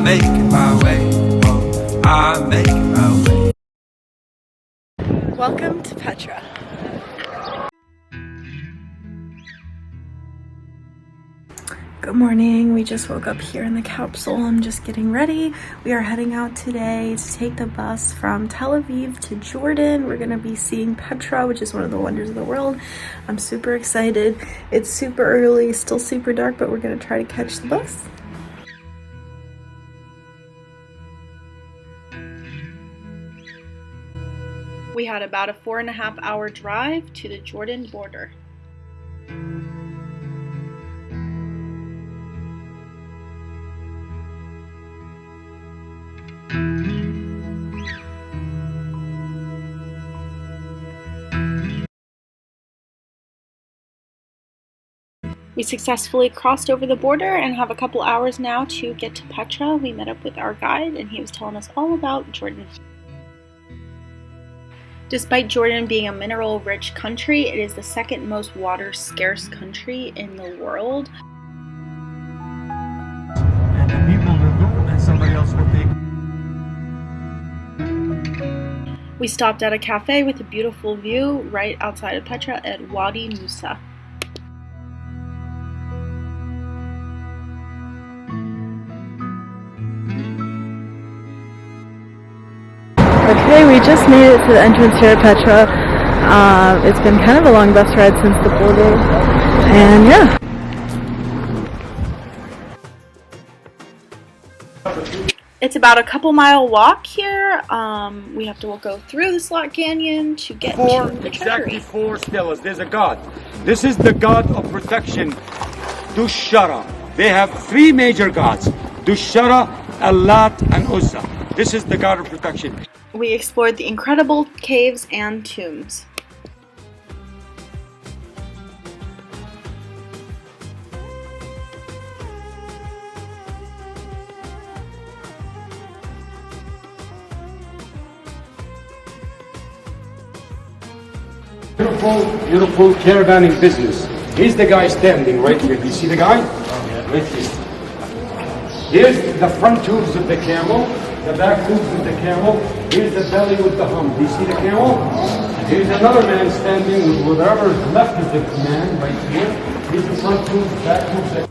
make it my way. Oh, I make it my way. Welcome to Petra. Good morning. We just woke up here in the capsule. I'm just getting ready. We are heading out today to take the bus from Tel Aviv to Jordan. We're going to be seeing Petra, which is one of the wonders of the world. I'm super excited. It's super early, still super dark, but we're going to try to catch the bus. We had about a 4.5 hour drive to the Jordan border. We successfully crossed over the border and have a couple hours now to get to Petra. We met up with our guide and he was telling us all about Jordan. Despite Jordan being a mineral-rich country, it is the second most water-scarce country in the world. And the people will do, and somebody else will take. We stopped at a cafe with a beautiful view right outside of Petra at Wadi Rum. Okay, we just made it to the entrance here at Petra. It's been kind of a long bus ride since the border, and yeah. It's about a couple-mile walk here. We have to go through the Slot Canyon to get to the Exactly treasury. 4 stelas. There's a god. This is the god of protection, Dushara. They have 3 major gods, Dushara, Allat, and Uzza. This is the god of protection. We explored the incredible caves and tombs. Beautiful caravanning business. Here's the guy standing right here. Do you see the guy? Right here. Here's the front hooves of the camel, the back hooves of the camel. Here's the belly with the hump. Do you see the camel? Here's another man standing with whatever is left of the man right here. Here's the front hooves, back hooves.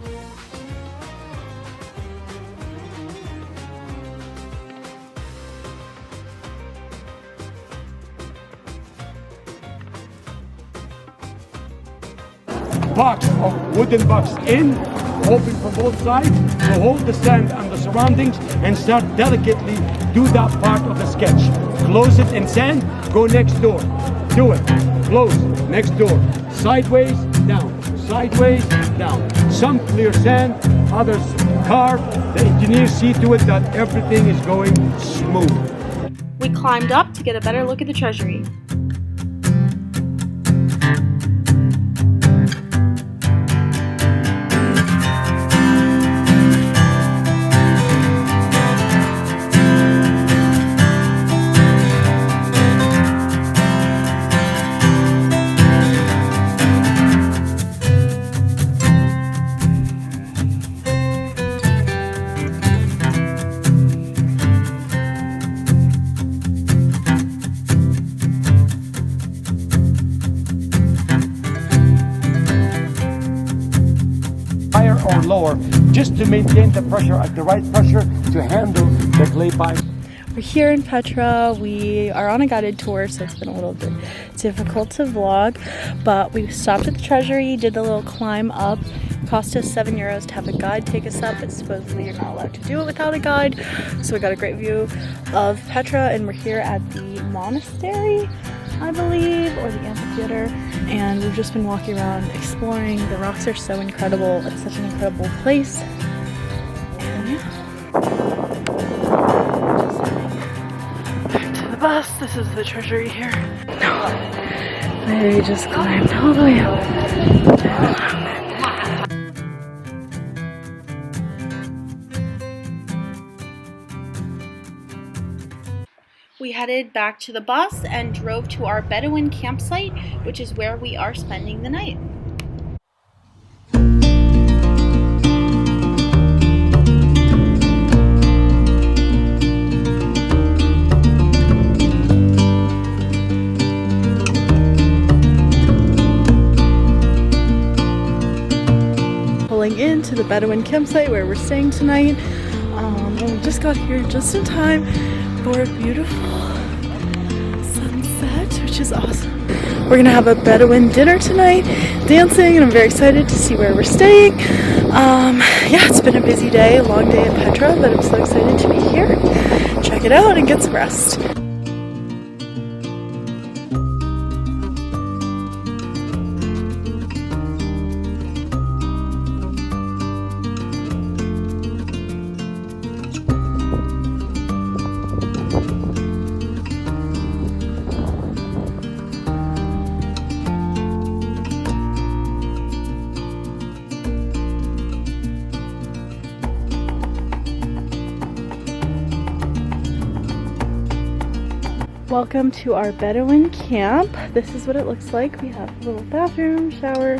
Box of wooden box in, open from both sides, to hold the sand and the surroundings and start delicately do that part of the sketch. Close it in sand, go next door. Do it. Close, next door. Sideways, down. Sideways, down. Some clear sand, others carve. The engineers see to it that everything is going smooth. We climbed up to get a better look at the treasury. Or lower, just to maintain the pressure at the right pressure to handle the clay pipe. We're here in Petra. We are on a guided tour, so it's been a little bit difficult to vlog, but we stopped at the treasury, did the little climb up. It cost us €7 to have a guide take us up, but supposedly you're not allowed to do it without a guide. So we got a great view of Petra, and we're here at the monastery, I believe, or the amphitheater, and we've just been walking around exploring. The rocks are so incredible. It's such an incredible place. And yeah. Back to the bus. This is the treasury here. We just climbed all the way up. We headed back to the bus and drove to our Bedouin campsite, which is where we are spending the night. pulling into the Bedouin campsite where we're staying tonight. And we just got here just in time for a beautiful sunset, which is awesome. We're gonna have a Bedouin dinner tonight, dancing, and I'm very excited to see where we're staying. Yeah, it's been a busy day, a long day at Petra, but I'm so excited to be here. Check it out and get some rest. Welcome to our Bedouin camp. This is what it looks like. We have a little bathroom, shower,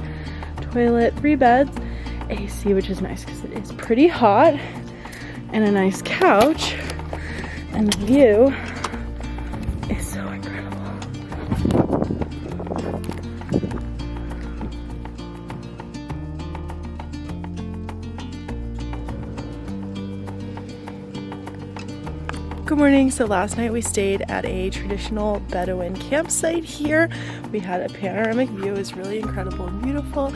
toilet, 3 beds, AC, which is nice because it is pretty hot, and a nice couch, and the view is so incredible. Good morning. So last night we stayed at a traditional Bedouin campsite here. We had a panoramic view. It was really incredible and beautiful.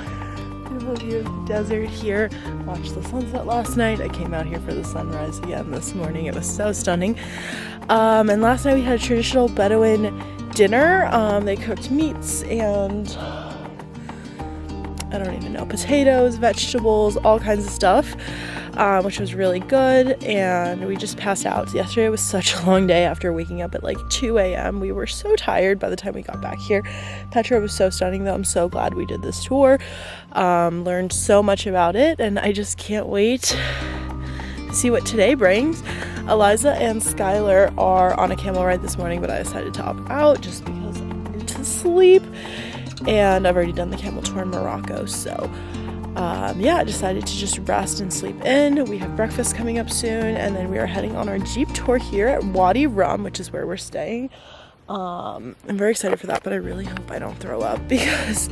Beautiful view of the desert here. Watched the sunset last night. I came out here for the sunrise again this morning. It was so stunning. And last night we had a traditional Bedouin dinner. They cooked meats and I don't even know, potatoes, vegetables, all kinds of stuff. Which was really good, and we just passed out. Yesterday was such a long day after waking up at like 2 a.m. We were so tired by the time we got back here. Petra was so stunning though. I'm so glad we did this tour. Learned so much about it, and I just can't wait to see what today brings. Eliza and Skylar are on a camel ride this morning, but I decided to opt out just because I needed to sleep, and I've already done the camel tour in Morocco, so yeah, I decided to just rest and sleep in. We have breakfast coming up soon, and then we are heading on our Jeep tour here at Wadi Rum, which is where we're staying. I'm very excited for that, but I really hope I don't throw up because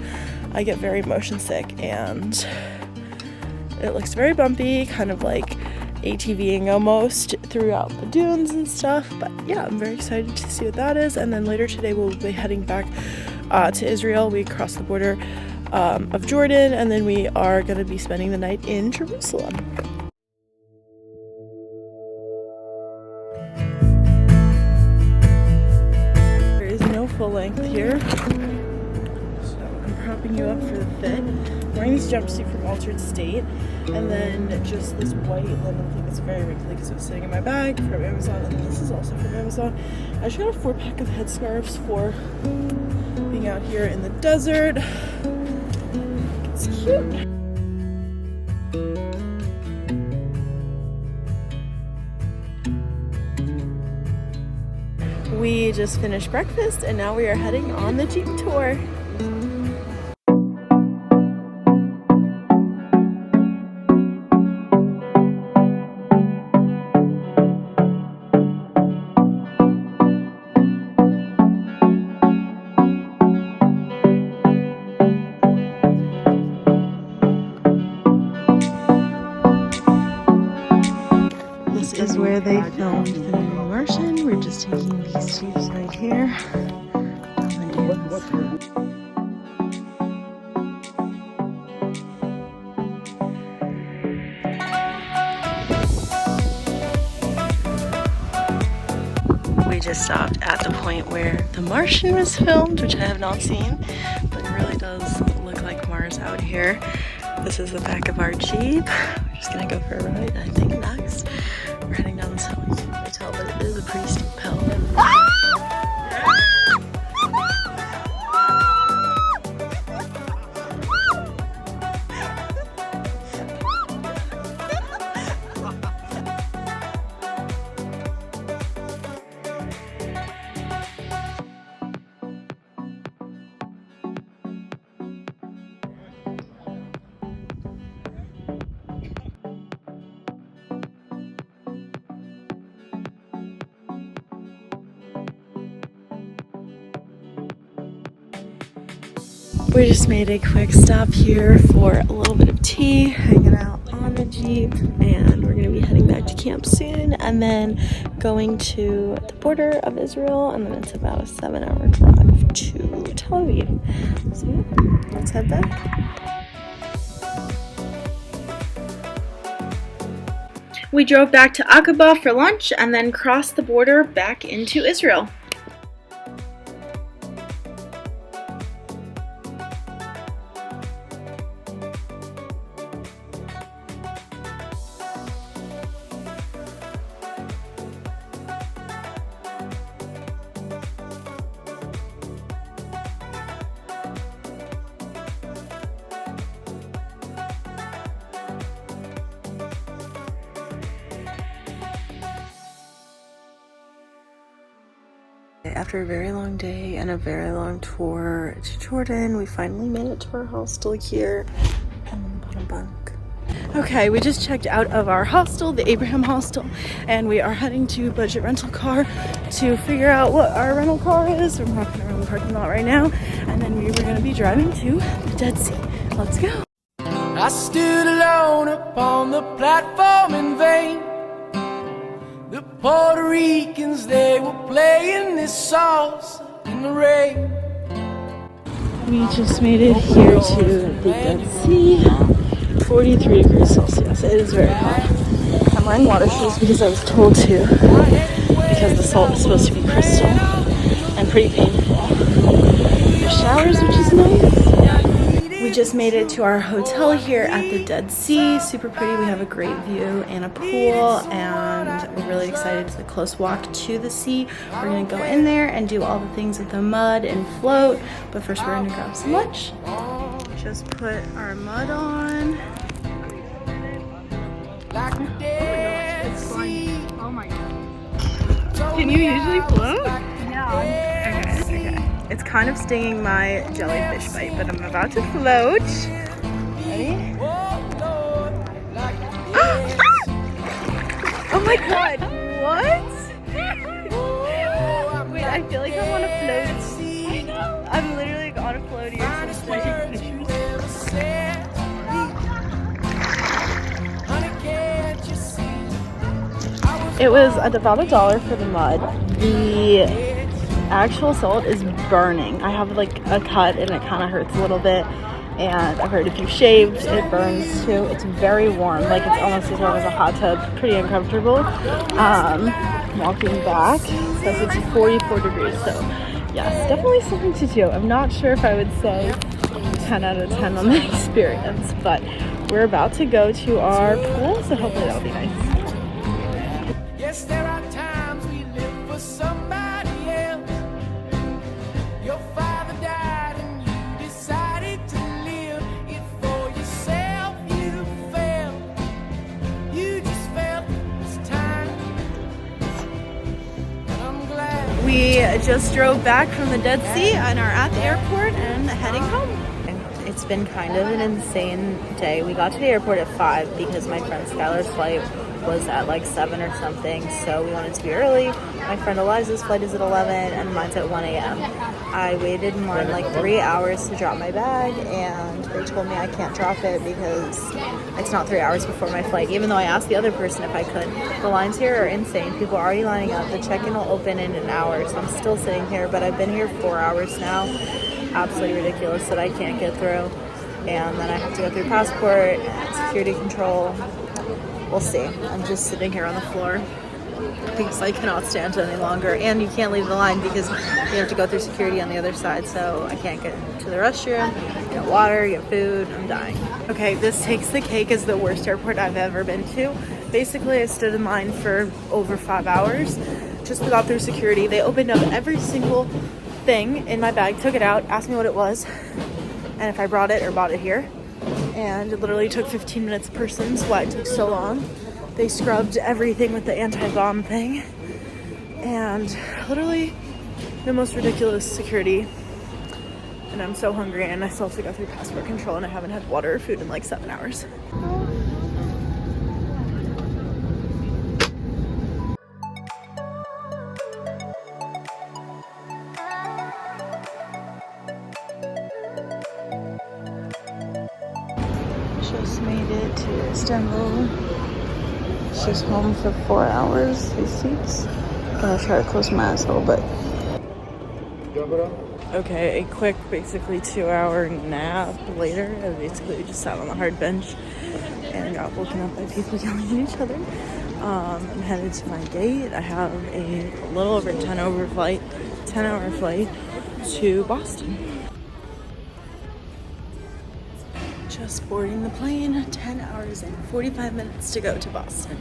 I get very motion sick, and it looks very bumpy, kind of like ATVing almost throughout the dunes and stuff. But yeah, I'm very excited to see what that is. And then later today we'll be heading back to Israel. We crossed the border of Jordan, and then we are going to be spending the night in Jerusalem. There is no full length here, so I'm propping you up for the fit. I'm wearing this jumpsuit from Altered State, and then just this white linen thing that's very wrinkly because it was sitting in my bag from Amazon, and then this is also from Amazon. I just got a 4-pack of headscarves for being out here in the desert. It's cute. We just finished breakfast and now we are heading on the Jeep tour. This is where they filmed the movie Martian. We're just taking these jeeps right here. We just stopped at the point where the Martian was filmed, which I have not seen, but it really does look like Mars out here. This is the back of our Jeep. We're just gonna go for a ride, I think, next. We're heading down this hill. You can't really tell, but it is a pretty steep hill. We just made a quick stop here for a little bit of tea, hanging Aviv, and we're gonna be heading back to camp soon, and then going to the border of Israel, and then it's about a 7-hour drive to Tel Aviv. So yeah, let's head back. We drove back to Aqaba for lunch and then crossed the border back into Israel. After a very long day and a very long tour to Jordan, we finally made it to our hostel here on the bottom bunk. Okay, we just checked out of our hostel, the Abraham hostel, and we are heading to Budget Rental Car to figure out what our rental car is. We're walking around the parking lot right now, and then we were going to be driving to the Dead Sea. Let's go. I stood alone upon the platform in vain. The Puerto Ricans, they were playing this salsa in the rain. We just made it here to the Dead Sea. 43 degrees Celsius. It is very hot. I'm wearing water shoes because I was told to, because the salt is supposed to be crystal and pretty painful. There's showers, which is nice. We just made it to our hotel here at the Dead Sea. Super pretty. We have a great view and a pool, and we're really excited. It's a close walk to the sea. We're gonna go in there and do all the things with the mud and float, but first we're gonna grab some lunch. Just put our mud on. Oh my god. Can you usually float? Yeah. Okay. It's kind of stinging my jellyfish bite, but I'm about to float. Ready? Oh my god, what? Wait, I feel like I'm on a float. I know. I'm literally on a floaty or something. It was about $1 for the mud. The actual salt is burning. I have like a cut and it kind of hurts a little bit, and I've heard if you shaved it burns too. It's very warm, like it's almost as warm as a hot tub. Pretty uncomfortable. Walking back says it's 44 degrees, so yes, definitely something to do. I'm not sure if I would say 10 out of 10 on the experience, but we're about to go to our pool, so hopefully that'll be nice. Yes, there are times we live for somebody else. Your father died and you decided to live it for yourself. You felt, you just felt it's time. And I'm glad. We just drove back from the Dead Sea and are at the airport and heading home. It's been kind of an insane day. We got to the airport at 5 because my friend Skylar's flight was at like 7 or something, so we wanted to be early. My friend Eliza's flight is at 11 and mine's at 1 a.m. I waited in line like 3 hours to drop my bag, and they told me I can't drop it because it's not 3 hours before my flight, even though I asked the other person if I could. The lines here are insane. People are already lining up. The check-in will open in an hour, so I'm still sitting here, but I've been here 4 hours now. Absolutely ridiculous that I can't get through, and then I have to go through passport and security control. We'll see. I'm just sitting here on the floor because I cannot stand any longer, and you can't leave the line because you have to go through security on the other side, so I can't get to the restroom, get water, get food. I'm dying. Okay, this takes the cake as the worst airport I've ever been to. Basically, I stood in line for over 5 hours just got through security. They opened up every single thing in my bag, took it out, asked me what it was and if I brought it or bought it here, and it literally took 15 minutes a person. So why it took so long. They scrubbed everything with the anti-bomb thing, and literally the most ridiculous security. And I'm so hungry, and I still have to go through passport control, and I haven't had water or food in like 7 hours. Just made it to Istanbul. She's home for 4 hours. These seats. Gonna try to close my eyes a little bit. Okay, a quick, basically 2-hour nap later. I basically just sat on the hard bench and got woken up by people yelling at each other. I'm headed to my gate. I have a little over 10-hour flight to Boston. Just boarding the plane. 10 hours and 45 minutes to go to Boston.